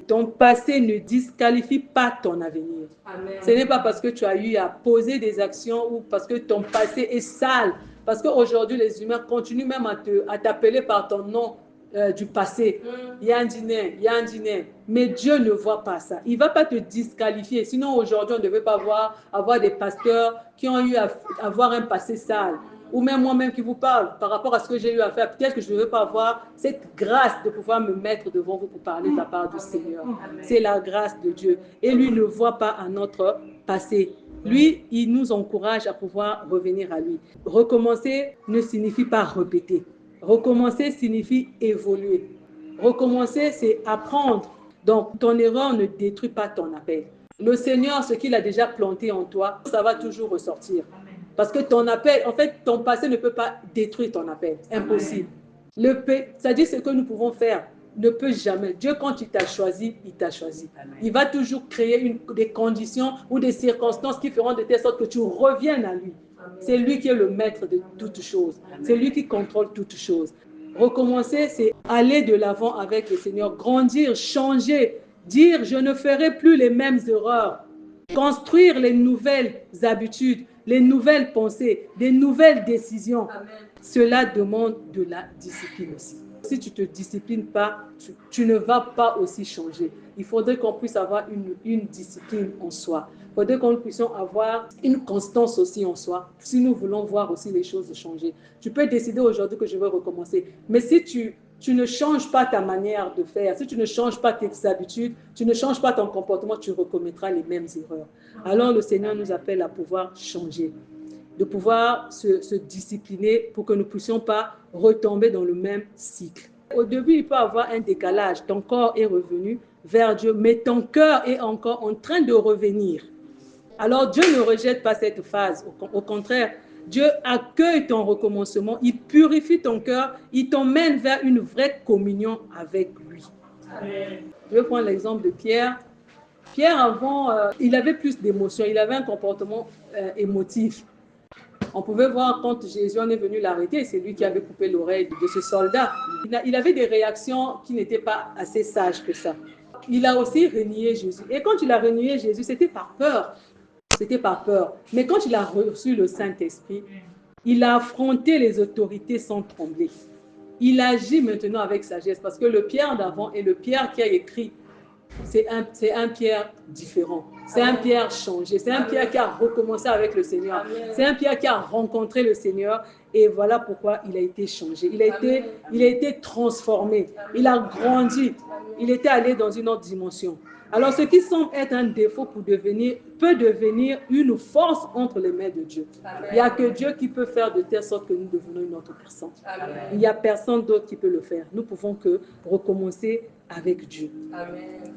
Ton passé ne disqualifie pas ton avenir. Amen. Ce n'est pas parce que tu as eu à poser des actions ou parce que ton passé est sale. Parce qu'aujourd'hui, les humains continuent même à t'appeler par ton nom du passé. Yandine. Mais Dieu ne voit pas ça. Il ne va pas te disqualifier. Sinon, aujourd'hui, on ne devait pas avoir des pasteurs qui ont eu à avoir un passé sale. Ou même moi-même qui vous parle par rapport à ce que j'ai eu à faire. Peut-être que je ne devais pas avoir cette grâce de pouvoir me mettre devant vous pour parler de la part du Seigneur. C'est la grâce de Dieu. Et lui ne voit pas à notre passé. Lui, il nous encourage à pouvoir revenir à lui. Recommencer ne signifie pas répéter. Recommencer signifie évoluer. Recommencer, c'est apprendre. Donc, ton erreur ne détruit pas ton appel. Le Seigneur, ce qu'il a déjà planté en toi, ça va toujours ressortir. Parce que ton appel, en fait, ton passé ne peut pas détruire ton appel. Impossible. C'est-à-dire ce que nous pouvons faire ne peut jamais. Dieu, quand il t'a choisi, il t'a choisi. Il va toujours créer des conditions ou des circonstances qui feront de telle sorte que tu reviennes à lui. C'est lui qui est le maître de toutes choses. C'est lui qui contrôle toutes choses. Recommencer, c'est aller de l'avant avec le Seigneur, grandir, changer, dire je ne ferai plus les mêmes erreurs, construire les nouvelles habitudes, les nouvelles pensées, des nouvelles décisions. Amen. Cela demande de la discipline aussi. Si tu ne te disciplines pas, tu ne vas pas aussi changer. Il faudrait qu'on puisse avoir une discipline en soi. Il faudrait qu'on puisse avoir une constance aussi en soi, si nous voulons voir aussi les choses changer. Tu peux décider aujourd'hui que je veux recommencer, mais si tu ne changes pas ta manière de faire, si tu ne changes pas tes habitudes, tu ne changes pas ton comportement, tu recommettras les mêmes erreurs. Alors le Seigneur nous appelle à pouvoir changer, de pouvoir se discipliner pour que nous ne puissions pas retomber dans le même cycle. Au début, il peut y avoir un décalage. Ton corps est revenu vers Dieu, mais ton cœur est encore en train de revenir. Alors Dieu ne rejette pas cette phase. Au contraire, Dieu accueille ton recommencement, il purifie ton cœur, il t'emmène vers une vraie communion avec lui. Amen. Je vais prendre l'exemple de Pierre. Pierre, avant, il avait plus d'émotions, il avait un comportement émotif. On pouvait voir quand Jésus en est venu l'arrêter, c'est lui qui avait coupé l'oreille de ce soldat. Il avait des réactions qui n'étaient pas assez sages que ça. Il a aussi renié Jésus. Et quand il a renié Jésus, c'était par peur. C'était par peur. Mais quand il a reçu le Saint-Esprit, il a affronté les autorités sans trembler. Il agit maintenant avec sagesse parce que le Pierre d'avant et le Pierre qui a écrit, c'est un Pierre différent. C'est un Pierre changé. C'est un Pierre qui a recommencé avec le Seigneur. C'est un Pierre qui a rencontré le Seigneur. Et voilà pourquoi il a été changé. Il a été transformé. Il a grandi. Il était allé dans une autre dimension. Alors, ce qui semble être un défaut peut devenir une force entre les mains de Dieu. Amen. Il n'y a que Dieu qui peut faire de telle sorte que nous devenons une autre personne. Amen. Il n'y a personne d'autre qui peut le faire. Nous pouvons que recommencer avec Dieu. Amen.